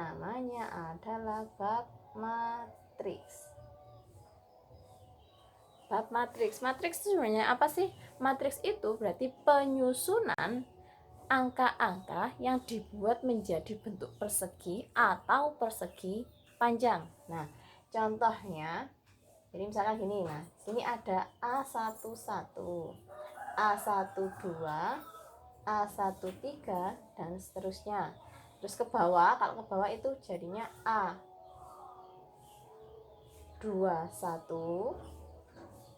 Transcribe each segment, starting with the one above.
namanya adalah bab matriks. Bab matriks. Matriks itu sebenarnya apa sih? Matriks itu berarti penyusunan angka-angka yang dibuat menjadi bentuk persegi atau persegi panjang. Nah, contohnya, jadi misalkan gini, nah, sini ada A11, A12, A13 dan seterusnya. Terus ke bawah, kalau ke bawah itu jadinya A21,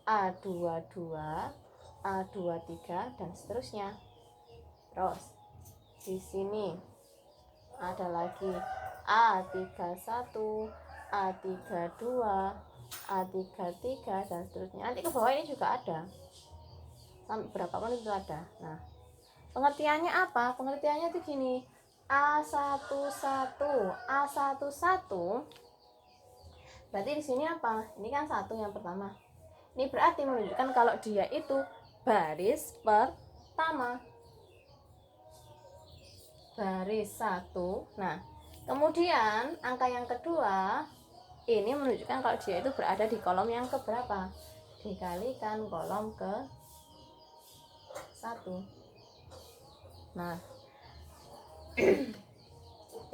A22, A23 dan seterusnya. Terus di sini ada lagi A31, A32, A33 dan seterusnya. Nanti ke bawah ini juga ada. Sampai berapapun itu ada. Nah, pengertiannya apa? Pengertiannya itu gini. A11, A11 berarti di sini apa? Ini kan satu yang pertama. Ini berarti menunjukkan kalau dia itu baris pertama. Baris satu. Nah, kemudian angka yang kedua ini menunjukkan kalau dia itu berada di kolom yang keberapa? Dikalikan kolom ke 1. Nah,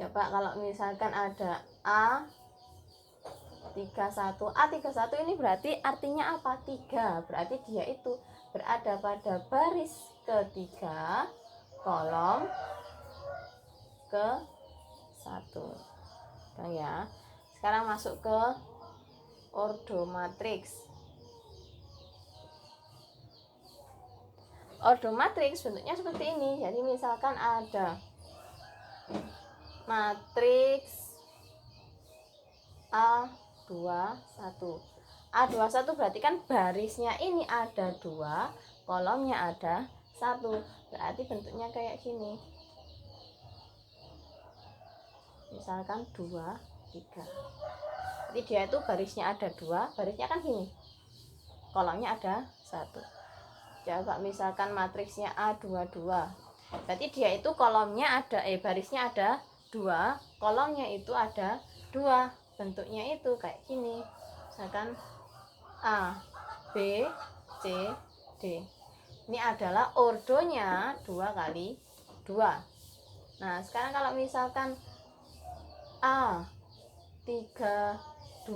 coba kalau misalkan ada A31 ini berarti artinya apa? 3. Berarti dia itu berada pada baris ketiga kolom ke 1. Nah, ya. Sekarang masuk ke ordo matriks. Ordo matriks bentuknya seperti ini. Jadi misalkan ada matriks A21. A21 berarti kan barisnya ini ada 2, kolomnya ada 1. Berarti bentuknya kayak gini. Misalkan 2, 3. Jadi dia itu barisnya ada 2, barisnya kan gini. Kolomnya ada 1. Coba misalkan matriksnya A22. Berarti dia itu kolomnya ada barisnya ada 2, kolomnya itu ada 2. Bentuknya itu kayak gini. Misalkan A, B, C, D. Ini adalah ordonya 2 kali 2. Nah, sekarang kalau misalkan A32,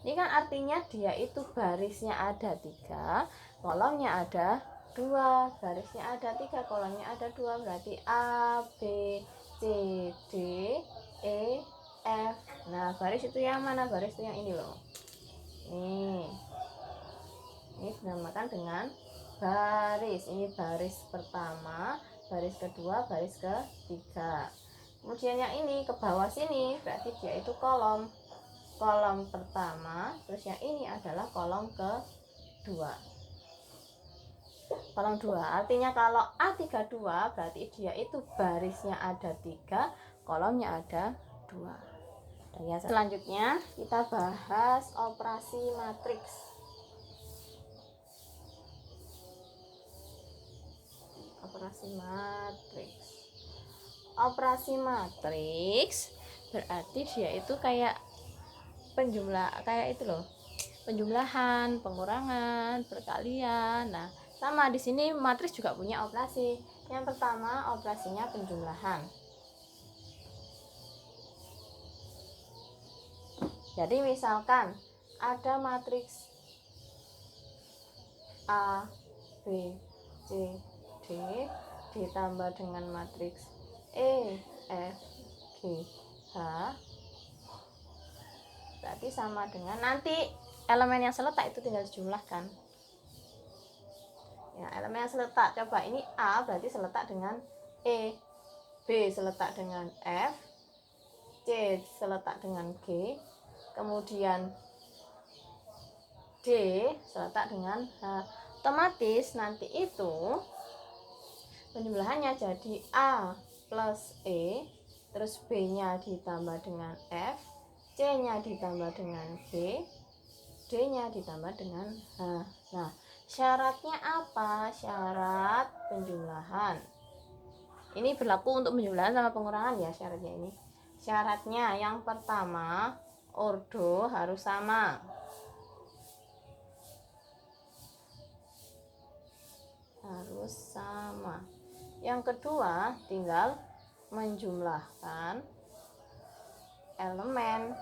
ini kan artinya dia itu barisnya ada 3, kolomnya ada 2. Barisnya ada 3, kolomnya ada 2. Berarti A, B, C, D, E, F. Nah, baris itu yang mana? Baris itu yang ini loh. Ini dinamakan dengan baris. Ini baris pertama, baris kedua, baris ketiga. Kemudian yang ini ke bawah sini berarti dia itu kolom pertama. Terus yang ini adalah kolom kedua. Kolom 2 artinya kalau A32 berarti dia itu barisnya ada 3, kolomnya ada 2. Selanjutnya kita bahas operasi matriks. Operasi matriks berarti dia itu kayak kayak itu loh. Penjumlahan, pengurangan, perkalian. Nah, sama di sini matriks juga punya operasi. Yang pertama operasinya penjumlahan. Jadi misalkan ada matriks A, B, C, D ditambah dengan matriks E, F, G, H, berarti sama dengan nanti elemen yang seletak itu tinggal dijumlahkan. Ya, elemen yang seletak, coba ini A berarti seletak dengan E, B seletak dengan F, C seletak dengan G, kemudian D seletak dengan H. Otomatis nanti itu penjumlahannya jadi A plus E, terus B nya ditambah dengan F, C nya ditambah dengan G, D nya ditambah dengan H. Nah, syaratnya apa? Syarat penjumlahan ini berlaku untuk penjumlahan sama pengurangan ya. Syaratnya ini Syaratnya yang pertama, ordo harus sama. Harus sama. Yang kedua, tinggal menjumlahkan elemen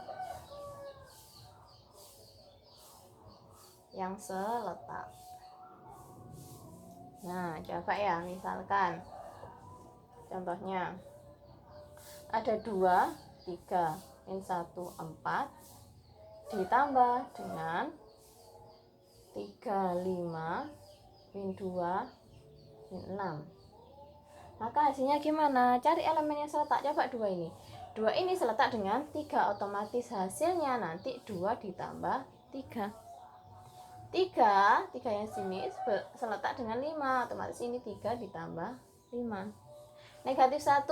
yang seletak. Nah, coba ya, misalkan contohnya ada 2, 3, min 1, 4 ditambah dengan 3, 5, min 2, min 6. Maka hasilnya gimana? Cari elemen yang seletak. Coba 2 ini. 2 ini seletak dengan 3, otomatis hasilnya nanti 2 ditambah 3. 3 yang sini seletak dengan 5, otomatis ini 3 ditambah 5. Negatif 1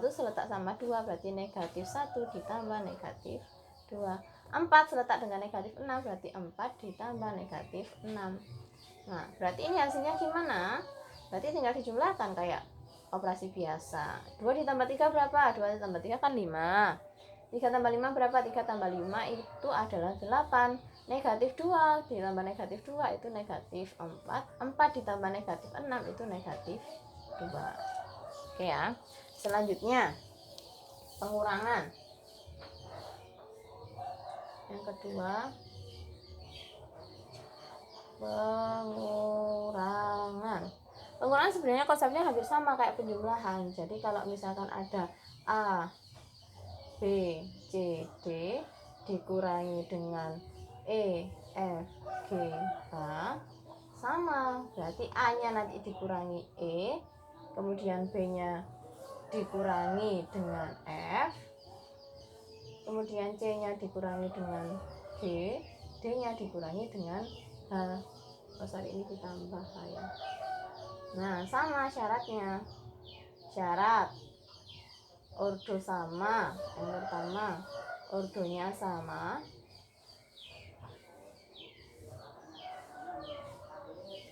seletak sama 2, berarti negatif 1 ditambah negatif 2. 4 seletak dengan negatif 6, berarti 4 ditambah negatif 6. Nah, berarti ini hasilnya gimana? Berarti tinggal dijumlahkan kayak operasi biasa. 2 ditambah 3 berapa? 2 ditambah 3 kan 5. 3 tambah 5 berapa? 3 tambah 5 itu adalah 8. Negatif 2 ditambah negatif 2 itu negatif 4. 4 ditambah negatif 6 itu negatif 2. Oke ya. Selanjutnya pengurangan. Yang kedua, pengurangan. Pengurangan sebenarnya konsepnya hampir sama kayak penjumlahan. Jadi kalau misalkan ada A, B, C, D dikurangi dengan E, F, G, H sama, berarti A-nya nanti dikurangi E, kemudian B-nya dikurangi dengan F, kemudian C-nya dikurangi dengan G, D-nya dikurangi dengan H. Ini ditambah H ya. Nah, sama syaratnya. Syarat ordo sama. Yang pertama, ordonya sama.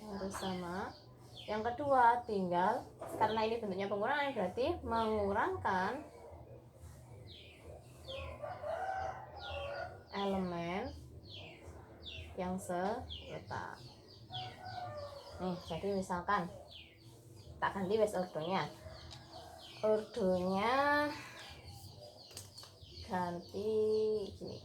Harus sama. Yang kedua, tinggal karena ini bentuknya pengurangan, berarti mengurangkan elemen yang seletak. Nih, jadi misalkan tak ganti wes ordonya. Ordonya ganti gini.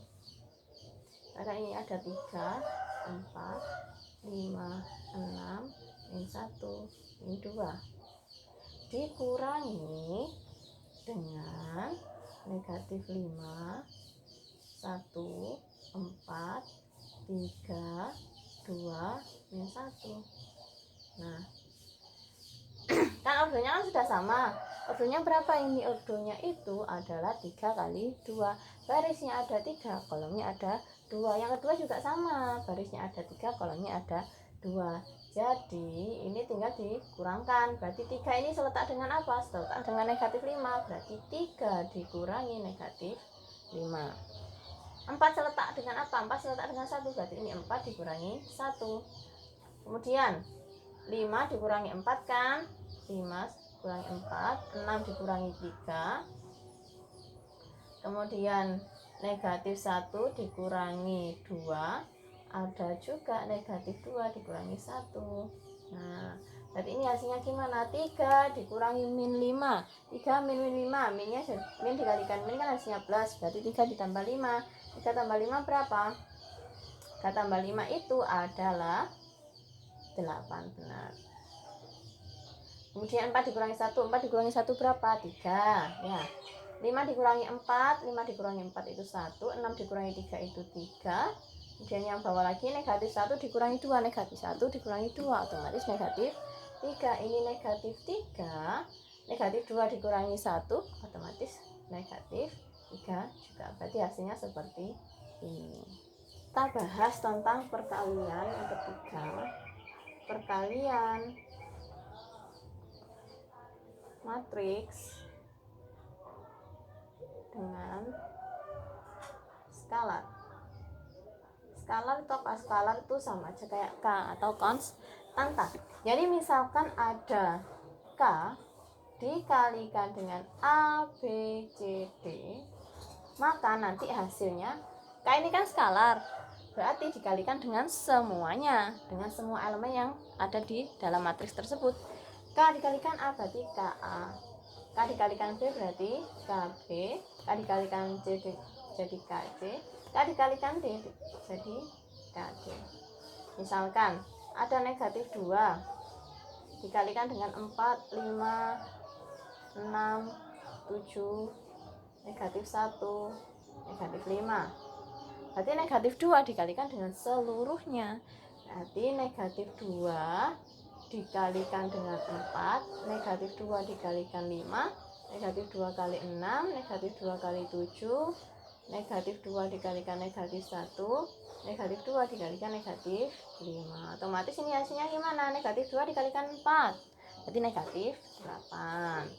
Karena ini ada 3, 4, 5, 6, min 1, min 2 dikurangi dengan negatif 5, 1, 4, 3, 2, min 1. Nah, kan ordonya kan sudah sama. Ordonya berapa ini? Ordonya itu adalah 3 kali 2. Barisnya ada 3, kolomnya ada 2. Yang kedua juga sama, barisnya ada 3, kolomnya ada 2. Jadi ini tinggal dikurangkan. Berarti 3 ini seletak dengan apa? Seletak dengan negatif 5. Berarti 3 dikurangi negatif 5. 4 seletak dengan apa? 4 seletak dengan 1. Berarti ini 4 dikurangi 1. Kemudian 5 dikurangi 4 kan? 5 dikurangi 4, 6 dikurangi 3. Kemudian negatif 1 dikurangi 2. Ada juga negatif 2 dikurangi 1. Nah, berarti ini hasilnya gimana? 3 dikurangi min 5. 3 min 5, minnya min dikalikan min kan hasilnya plus. Berarti 3 ditambah 5. 3 tambah 5 berapa? 3 tambah 5 itu adalah 8, benar. Kemudian 4 dikurangi 1. 4 dikurangi 1 berapa? 3 ya. 5 dikurangi 4. 5 dikurangi 4 itu 1. 6 dikurangi 3 itu 3. Kemudian yang bawah lagi negatif 1 dikurangi 2. Negatif 1 dikurangi 2, otomatis negatif 3. Ini negatif 3. Negatif 2 dikurangi 1, otomatis negatif 3 juga. Berarti hasilnya seperti ini. Kita bahas tentang perkalian yang ketiga. Perkalian matriks dengan skalar. Skalar atau skalar itu sama aja kayak K atau konstanta. Jadi misalkan ada K dikalikan dengan A, B, C, D, maka nanti hasilnya K ini kan skalar, berarti dikalikan dengan semuanya, dengan semua elemen yang ada di dalam matriks tersebut. K dikalikan A berarti KA, K dikalikan B berarti KB, K dikalikan C jadi KC, K dikalikan D jadi KD. Misalkan ada negatif 2 dikalikan dengan 4, 5, 6, 7, negatif 1, negatif 5. Berarti negatif 2 dikalikan dengan seluruhnya. Berarti negatif 2 dikalikan dengan 4, negatif 2 dikalikan 5, negatif 2 kali 6, negatif 2 kali 7, negatif 2 dikalikan negatif 1, negatif 2 dikalikan negatif 5. Otomatis ini hasilnya gimana? Negatif 2 dikalikan 4, berarti negatif 8.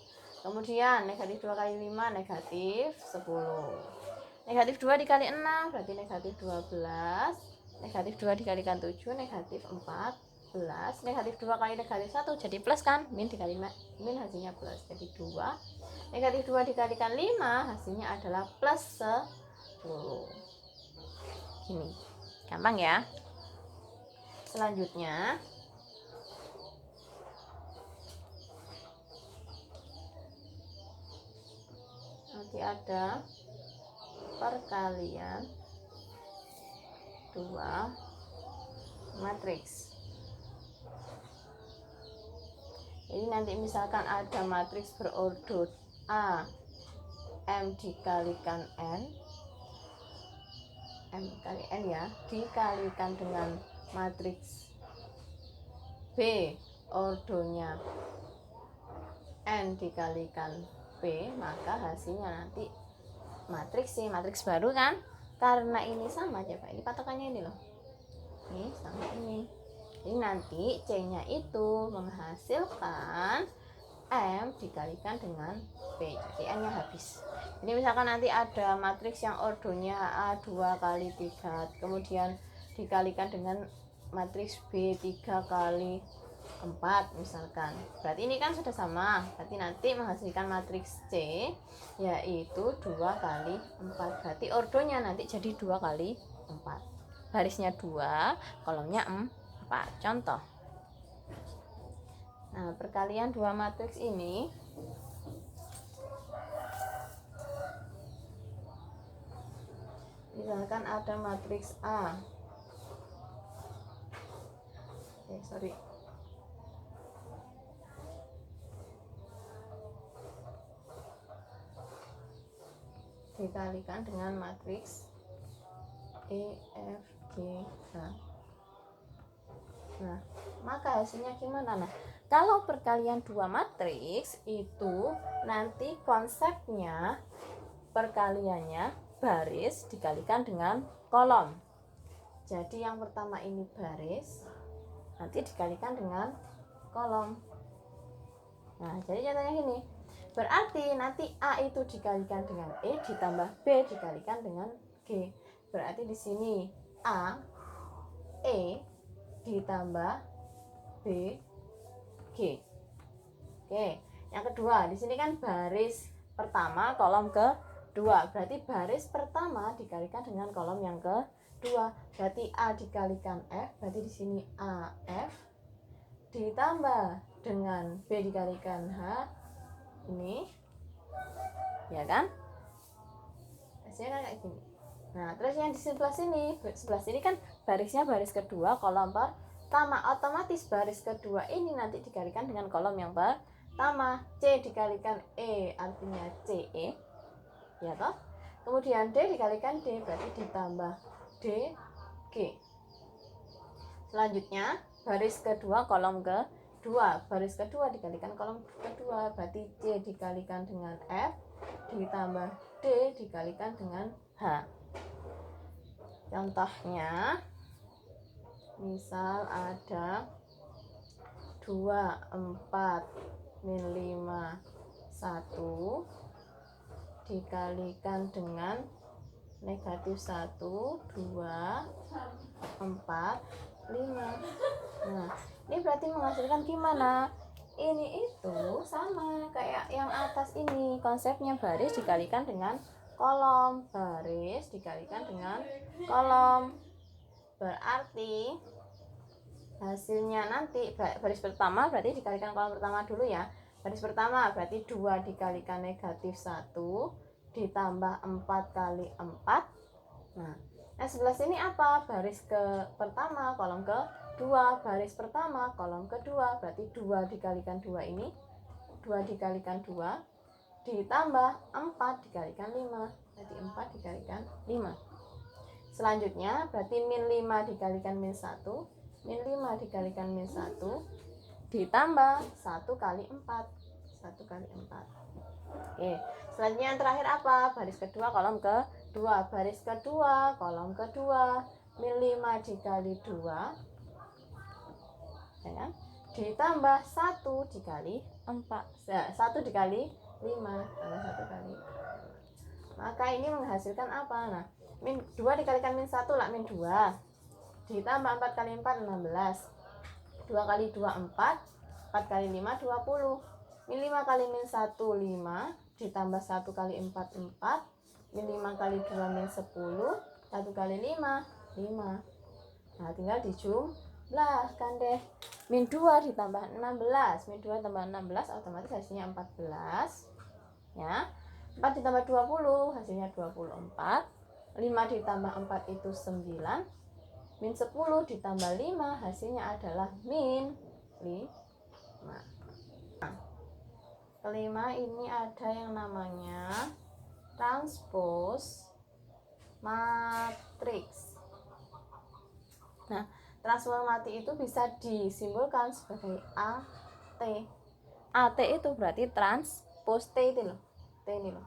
Kemudian negatif 2 kali 5 negatif 10. Negatif 2 dikali 6 berarti negatif 12. Negatif 2 dikalikan 7 negatif 14. Negatif 2 kali negatif 1 jadi plus kan? Min dikali min hasilnya plus jadi 2. Negatif 2 dikalikan 5 hasilnya adalah plus 10. Gini. Gampang ya. Selanjutnya nanti ada perkalian 2 matriks. Ini nanti misalkan ada matriks berordo A, M dikalikan N, M kali N ya, dikalikan dengan matriks B, ordonya N dikalikan P, maka hasilnya nanti matriks C, matriks baru kan? Karena ini sama, coba ini patokannya ini loh, ini sama ini. Jadi nanti C-nya itu menghasilkan M dikalikan dengan P, jadi N-nya habis. Jadi misalkan nanti ada matriks yang ordonya A2 kali 3, kemudian dikalikan dengan matriks B3 kali 4 misalkan, berarti ini kan sudah sama, berarti nanti menghasilkan matriks C yaitu 2 kali 4, berarti ordonya nanti jadi 2 kali 4, barisnya 2, kolomnya 4. Contoh, nah perkalian 2 matriks ini misalkan ada matriks A, dikalikan dengan matriks E, F, G, H. Nah, maka hasilnya gimana? Nah, kalau perkalian 2 matriks itu nanti konsepnya perkaliannya baris dikalikan dengan kolom. Jadi yang pertama ini baris, nanti dikalikan dengan kolom. Nah, jadi contohnya gini. Berarti nanti A itu dikalikan dengan E ditambah B dikalikan dengan G. Berarti di sini A, E ditambah B, G. Oke, yang kedua di sini kan baris pertama kolom kedua. Berarti baris pertama dikalikan dengan kolom yang kedua. Berarti A dikalikan F, berarti di sini A F ditambah dengan B dikalikan H, ini ya kan, hasilnya kayak gini. Nah terus yang di sebelah sini kan barisnya baris kedua kolom pertama, otomatis baris kedua ini nanti dikalikan dengan kolom yang pertama. C dikalikan E artinya CE ya toh, kemudian D dikalikan D berarti ditambah D, G. Selanjutnya baris kedua kolom kedua, baris kedua dikalikan kolom kedua, berarti C dikalikan dengan F ditambah D dikalikan dengan H. Contohnya misal ada 2, 4, min 5, 1 dikalikan dengan negatif 1, 2, 4, 5. Nah ini berarti menghasilkan gimana? ini itu sama kayak yang atas ini, konsepnya baris dikalikan dengan kolom, baris dikalikan dengan kolom. Berarti hasilnya nanti baris pertama berarti dikalikan kolom pertama dulu ya. Baris pertama berarti 2 dikalikan negatif 1 ditambah 4 kali 4. Nah, sebelah sini apa? Baris ke pertama, kolom ke 2, baris pertama, kolom kedua, berarti 2 dikalikan 2 ini 2 dikalikan 2 ditambah 4 dikalikan 5, berarti 4 dikalikan 5. Selanjutnya berarti min 5 dikalikan min 1, min 5 dikalikan min 1 ditambah 1 kali 4, 1 kali 4. Oke, selanjutnya yang terakhir apa? Baris kedua, kolom kedua, baris kedua, kolom kedua, min 5 dikali 2 ya kan? Ditambah 1 dikali 4, 1 dikali 5 tambah 1 kali. Maka ini menghasilkan apa? Nah, min 2 dikalikan min 1 lah min 2 ditambah 4 kali 4 16, 2 kali 2 4, 4 kali 5 20, min 5 kali min 1 5 ditambah 1 kali 4 4, min 5 kali 2 min 10, 1 kali 5 5. Nah, tinggal dijumlahkan deh. Min 2 ditambah 16, min 2 tambah 16 otomatis hasilnya 14 ya. 4 ditambah 20 hasilnya 24, 5 ditambah 4 itu 9, min 10 ditambah 5 hasilnya adalah min 5. Nah, kelima ini ada yang namanya transpose matriks. Nah, transformasi itu bisa disimbolkan sebagai AT. AT itu berarti transpose T itu loh. T ini loh.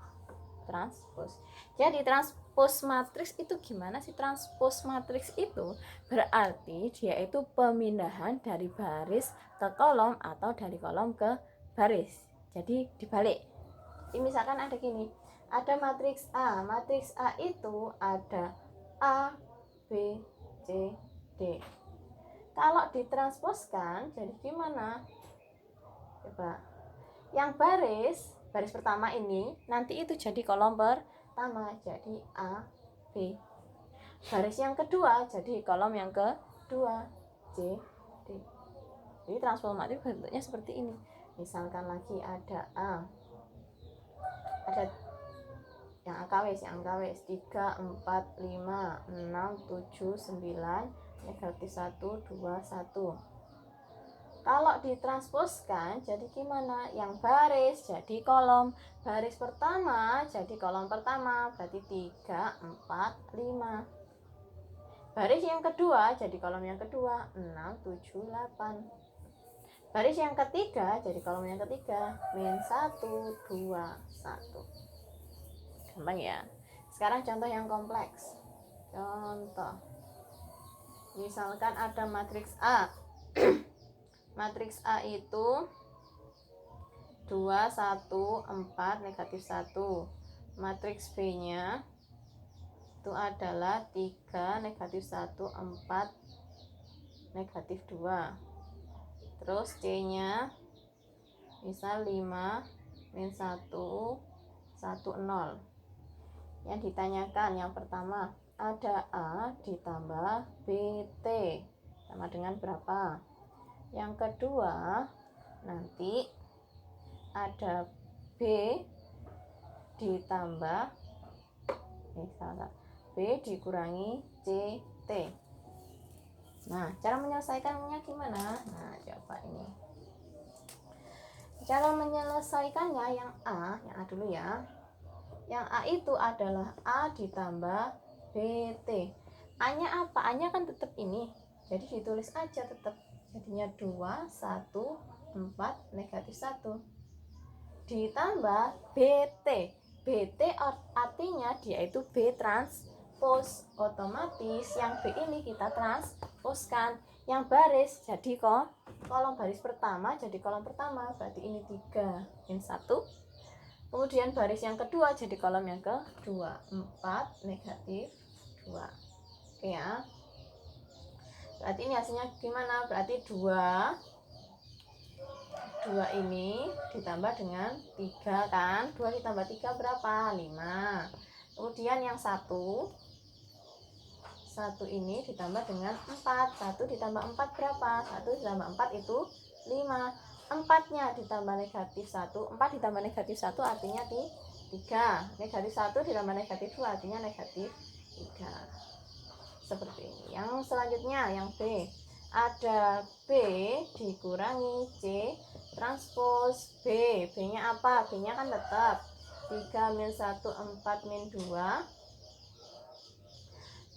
Transpose. Jadi transpose matriks itu gimana sih? Transpose matriks itu berarti dia itu pemindahan dari baris ke kolom atau dari kolom ke baris. Jadi dibalik. Ini misalkan ada gini. Ada matriks A. Matriks A itu ada A, B, C, D. Kalau ditransposkan jadi gimana? Coba. Yang baris pertama ini nanti itu jadi kolom pertama, jadi A, B. Baris yang kedua jadi kolom yang kedua, C, D. Jadi transformatif bentuknya seperti ini. Misalkan lagi ada A, ada yang angka wis 3, 4, 5, 6, 7, 9, negatif 1, 2, 1. Kalau ditransposkan jadi gimana? Yang baris jadi kolom. Baris pertama jadi kolom pertama, berarti 3, 4, 5. Baris yang kedua jadi kolom yang kedua, 6, 7, 8. Baris yang ketiga jadi kolom yang ketiga, min 1, 2, 1. Gampang ya. Sekarang contoh yang kompleks. Contoh. Misalkan ada matriks A. Matriks A itu 2, 1, 4, negatif 1. Matriks B-nya itu adalah 3, negatif 1, 4, negatif 2. Terus C-nya misal 5, min 1, 1, 0. Yang ditanyakan yang pertama, ada A ditambah BT sama dengan berapa? Yang kedua, nanti ada B ditambah B dikurangi CT. Nah, cara menyelesaikannya gimana? Nah, coba ini. Cara menyelesaikannya yang A dulu ya. Yang A itu adalah A ditambah BT. A-nya apa? A-nya kan tetap ini. Jadi ditulis aja tetap. Jadinya 2, 1, 4, negatif 1. Ditambah BT. BT artinya dia itu B transpose. Otomatis yang B ini kita transposkan. Yang baris jadi kolom baris pertama jadi kolom pertama. Berarti ini 3, min 1. Kemudian baris yang kedua jadi kolom yang kedua, 4, negatif 2. Oke ya. Berarti ini hasilnya gimana? Berarti 2 2 ini ditambah dengan 3 kan, 2 ditambah 3 berapa? 5. Kemudian yang 1 ini ditambah dengan 4, 1 ditambah 4 berapa? 1 ditambah 4 itu 5. 4-nya ditambah negatif 1, 4 ditambah negatif 1 artinya 3. Negatif 1 ditambah negatif 2 artinya negatif 3. Seperti ini. Yang selanjutnya yang B. Ada B dikurangi C transpose B. B-nya apa? B-nya kan tetap 3 min 1, 4 min 2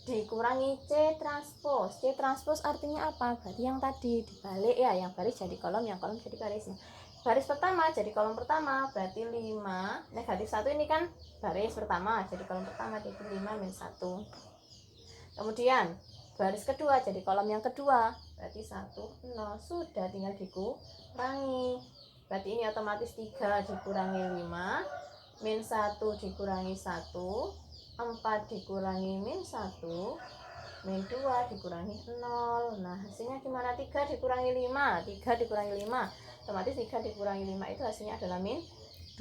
dikurangi C transpose. C transpose artinya apa? Berarti yang tadi dibalik ya, yang baris jadi kolom, yang kolom jadi barisnya. Baris pertama jadi kolom pertama, berarti 5. Negatif 1 ini kan baris pertama, jadi kolom pertama, jadi 5 min 1. Kemudian baris kedua jadi kolom yang kedua, berarti 1, 0. Sudah, tinggal dikurangi. Berarti ini otomatis 3 dikurangi 5 min 1 dikurangi 1, 4 dikurangi min 1 min 2 dikurangi 0. Nah hasilnya gimana? 3 dikurangi 5, 3 dikurangi 5 otomatis 3 dikurangi 5 itu hasilnya adalah min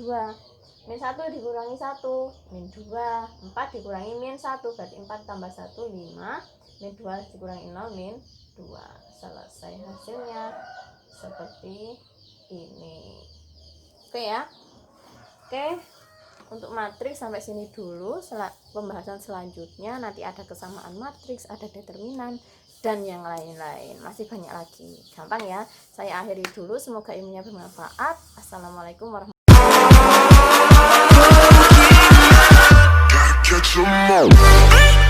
2. Min 1 dikurangi 1 min 2, 4 dikurangi min 1 berarti 4 tambah 1 5, min 2 dikurangi 0 min 2. Selesai hasilnya seperti ini. Oke ya. Oke, untuk matriks sampai sini dulu. Pembahasan selanjutnya nanti ada kesamaan matriks, ada determinan, dan yang lain-lain. Masih banyak lagi. Gampang ya. Saya akhiri dulu. Semoga ilmunya bermanfaat. Assalamualaikum warahmatullahi wabarakatuh.